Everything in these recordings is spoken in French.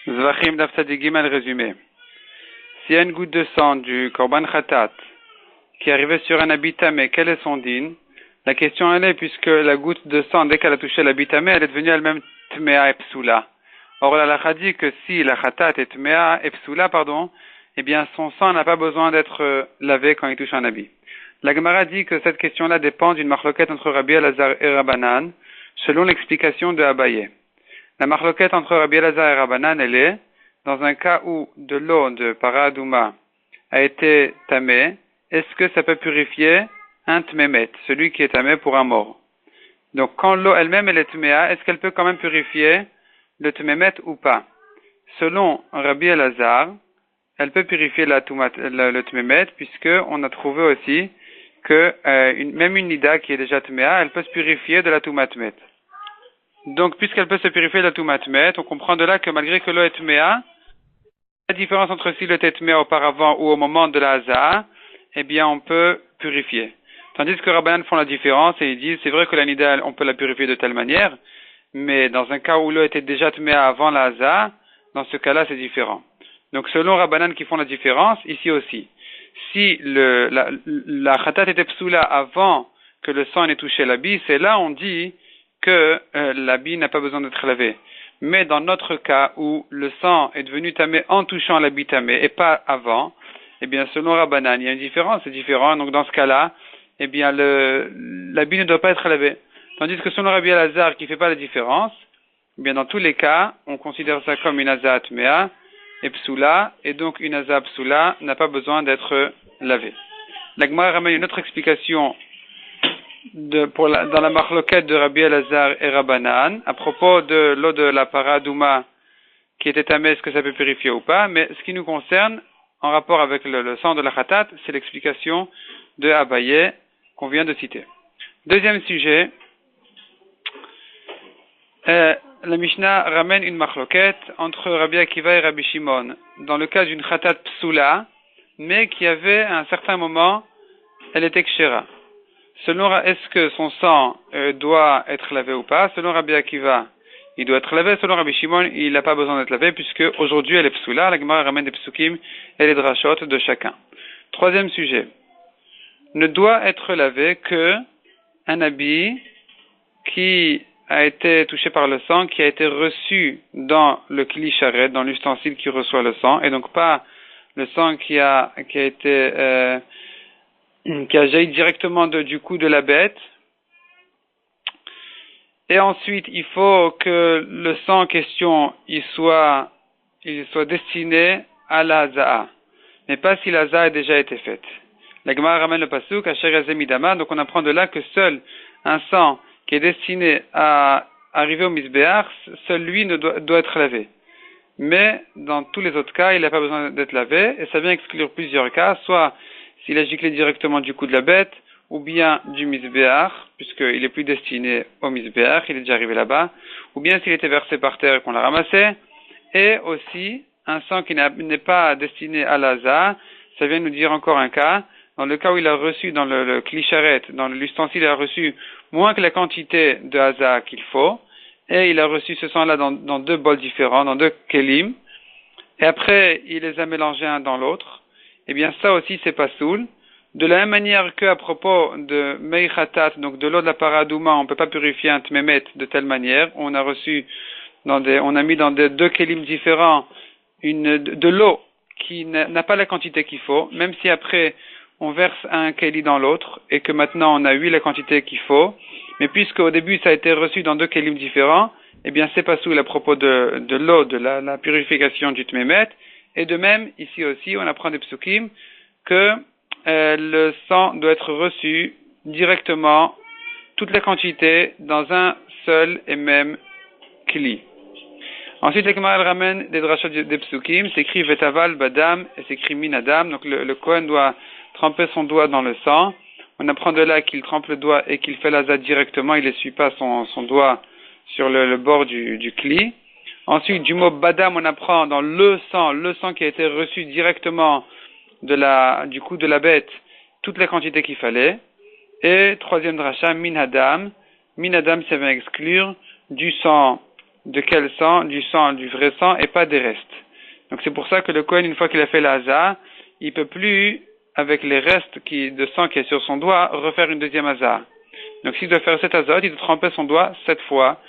Zvachim d'Afsadigim al résumé. S'il y a une goutte de sang du Korban Khatat qui arrivait sur un habit tamé, quel est son din? La question elle est, puisque la goutte de sang, dès qu'elle a touché l'habit tamé, elle est devenue elle-même tmea et psoula. Or, la halakha dit que si la Khatat est tmea et psoula, eh bien, son sang n'a pas besoin d'être lavé quand il touche un habit. La Gemara dit que cette question-là dépend d'une marloquette entre Rabbi Elazar et Rabbanan, selon l'explication de Abaye. La marloquette entre Rabbi Elazar et Rabbanan, elle est, dans un cas où de l'eau de Paradouma a été tamée, est-ce que ça peut purifier un tmémet, celui qui est tamé pour un mort? Donc, quand l'eau elle-même elle est tméa, est-ce qu'elle peut quand même purifier le tmémet ou pas? Selon Rabbi Elazar, elle peut purifier le tmémet, puisque on a trouvé aussi que même une nida qui est déjà tméa, elle peut se purifier de la toumatmet. Donc, puisqu'elle peut se purifier de la toumatmet, on comprend de là que malgré que l'eau est tméa, la différence entre si l'eau était tméa auparavant ou au moment de la haza, eh bien, on peut purifier. Tandis que Rabbanan font la différence et ils disent, c'est vrai que la nida, on peut la purifier de telle manière, mais dans un cas où l'eau était déjà tméa avant la haza, dans ce cas-là, c'est différent. Donc, selon Rabbanan qui font la différence, ici aussi, si la khatat était psoula avant que le sang ait touché l'habit, c'est là on dit que l'habit n'a pas besoin d'être lavé. Mais dans notre cas où le sang est devenu tamé en touchant l'habit tamé et pas avant, eh bien selon Rabbanan, il y a une différence, c'est différent. Donc dans ce cas-là, eh bien l'habit ne doit pas être lavé. Tandis que selon Rabbi Elazar qui fait pas la différence, eh bien dans tous les cas, on considère ça comme une haza tmea et psoula, et donc une haza psoula n'a pas besoin d'être lavée. La Gemara ramène une autre explication dans la marloquette de Rabbi Elazar et Rabbanan à propos de l'eau de la paradouma qui était tamée, est-ce que ça peut purifier ou pas, mais ce qui nous concerne en rapport avec le sang de la khatat, c'est l'explication de Abaye qu'on vient de citer. Deuxième sujet, la Mishnah ramène une marloquette entre Rabbi Akiva et Rabbi Shimon dans le cas d'une khatat psoula, mais qui avait à un certain moment, elle était kshera. Selon, est-ce que son sang doit être lavé ou pas? Selon Rabbi Akiva, il doit être lavé. Selon Rabbi Shimon, il n'a pas besoin d'être lavé puisque aujourd'hui elle est psoula. La Gemara ramène des psukim et les drashot de chacun. Troisième sujet. Ne doit être lavé que un habit qui a été touché par le sang, qui a été reçu dans le kli sharet, dans l'ustensile qui reçoit le sang, et donc pas le sang qui a jailli directement du cou de la bête. Et ensuite, il faut que le sang en question, il soit destiné à la haza'a, mais pas si la haza'a a déjà été faite. La Gemara ramène le pasuk, Asher yazeh midama, donc on apprend de là que seul un sang qui est destiné à arriver au misbéach, seul lui doit être lavé. Mais dans tous les autres cas, il n'a pas besoin d'être lavé, et ça vient exclure plusieurs cas, soit s'il a giclé directement du cou de la bête, ou bien du misbéach, puisqu'il est plus destiné au misbéach, il est déjà arrivé là-bas, ou bien s'il était versé par terre et qu'on l'a ramassé, et aussi un sang qui n'est pas destiné à l'haza, ça vient nous dire encore un cas, dans le cas où il a reçu dans le kli sharet, dans l'ustensile, il a reçu moins que la quantité de haza qu'il faut, et il a reçu ce sang-là dans deux bols différents, dans deux kelim, et après il les a mélangés un dans l'autre, eh bien ça aussi c'est pas soul. De la même manière qu'à propos de mei khatat, donc de l'eau de la paradouma, on ne peut pas purifier un tmémet de telle manière, on a mis dans deux kelim différents de l'eau qui n'a pas la quantité qu'il faut, même si après on verse un keli dans l'autre et que maintenant on a eu la quantité qu'il faut, mais puisque au début ça a été reçu dans deux kelim différents, eh bien c'est pas soul à propos de l'eau, de la purification du tmémet, et de même ici aussi on apprend des psukim que le sang doit être reçu directement, toute la quantité, dans un seul et même kli. Ensuite, la Gemara ramène des drachot des psukim, c'est écrit vetaval badam et c'est écrit min adam, donc le Kohen doit tremper son doigt dans le sang. On apprend de là qu'il trempe le doigt et qu'il fait l'azad directement, il n'essuie pas son doigt sur le bord du kli. Ensuite, du mot badam, on apprend dans le sang qui a été reçu directement du cou de la bête, toute la quantité qu'il fallait. Et troisième dracha, min adam, ça va exclure du sang de quel sang? Du sang, du vrai sang et pas des restes. Donc c'est pour ça que le Kohen, une fois qu'il a fait la hazah, il peut plus, avec les restes de sang qui est sur son doigt, refaire une deuxième hazah. Donc s'il doit faire cette hazah, il doit tremper son doigt 7 fois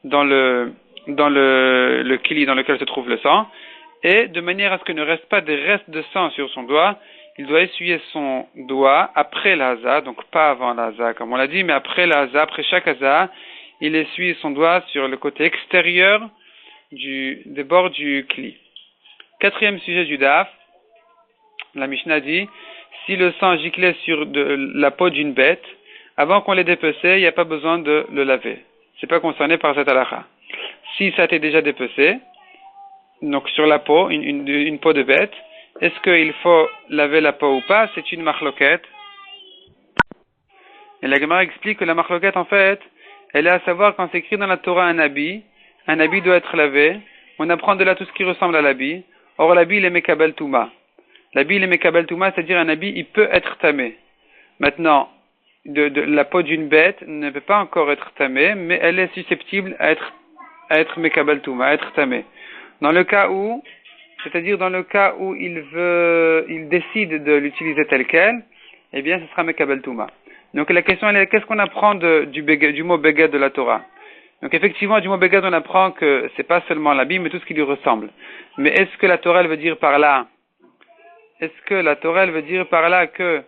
dans le kli dans lequel se trouve le sang, et de manière à ce qu'il ne reste pas des restes de sang sur son doigt, il doit essuyer son doigt après la hazah, donc pas avant la hazah comme on l'a dit, mais après la hazah, après chaque hazah, il essuie son doigt sur le côté extérieur des bords du kli. Quatrième sujet du daf, la Mishnah dit, si le sang giclait sur la peau d'une bête, avant qu'on l'ait dépecé, il n'y a pas besoin de le laver. C'est pas concerné par cette halakha. Si ça a été déjà dépecé, donc sur la peau, une peau de bête, est-ce qu'il faut laver la peau ou pas? C'est une marloquette. Et la Gemara explique que la marloquette, en fait, elle est à savoir quand c'est écrit dans la Torah un habit doit être lavé. On apprend de là tout ce qui ressemble à l'habit. Or, l'habit, il est mekabel touma. L'habit, il est mekabel touma, c'est-à-dire un habit, il peut être tamé. Maintenant, de la peau d'une bête ne peut pas encore être tamée, mais elle est susceptible à être mekabel touma, à être tamée. Dans le cas où il décide de l'utiliser tel quel, eh bien, ce sera mekabel touma. Donc la question est, qu'est-ce qu'on apprend du mot beged de la Torah? Donc effectivement, du mot beged, on apprend que c'est pas seulement l'habit, mais tout ce qui lui ressemble. Mais est-ce que la Torah, elle veut dire par là que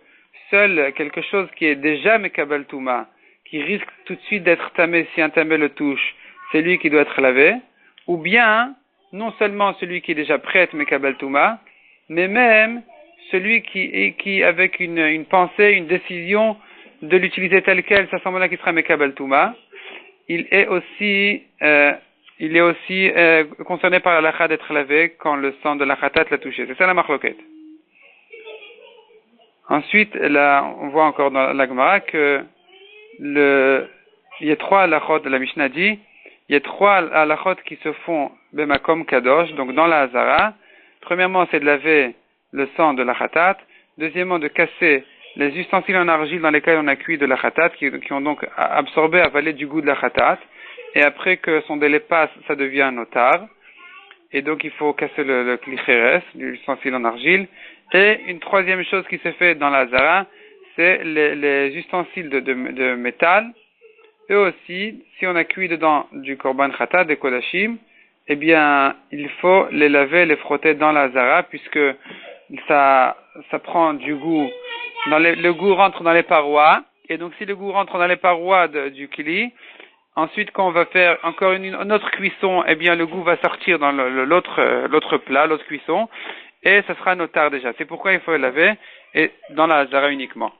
seul quelque chose qui est déjà mekabel touma, qui risque tout de suite d'être tamé si un tamé le touche, c'est lui qui doit être lavé? Ou bien, non seulement celui qui est déjà prêt à être mekabel touma, mais même celui qui avec une pensée, une décision de l'utiliser tel quel, ça semble là qui sera mekabel touma, il est aussi concerné par la halakha d'être lavé quand le sang de la khatat l'a touché. C'est ça la marloquette. Ensuite, là, on voit encore dans la Gemara que il y a 3 halachot de la Mishnah dit, il y a 3 halachot qui se font bemakom kadosh, donc dans la hazara. Premièrement, c'est de laver le sang de la khatat. Deuxièmement, de casser les ustensiles en argile dans lesquels on a cuit de la khatat, qui ont donc absorbé, avalé du goût de la khatat. Et après que son délai passe, ça devient un otar. Et donc il faut casser le klicheres, l'ustensile en argile. Et une troisième chose qui se fait dans la hazara, c'est les ustensiles de métal. Eux aussi, si on a cuit dedans du korban khatat, des kodashim, eh bien, il faut les laver, les frotter dans la hazara, puisque ça prend du goût. Le goût rentre dans les parois, et donc si le goût rentre dans les parois du kli, ensuite quand on va faire encore une autre cuisson, eh bien le goût va sortir dans l'autre plat, l'autre cuisson, et ça sera notar déjà. C'est pourquoi il faut le laver, et dans la hazara uniquement.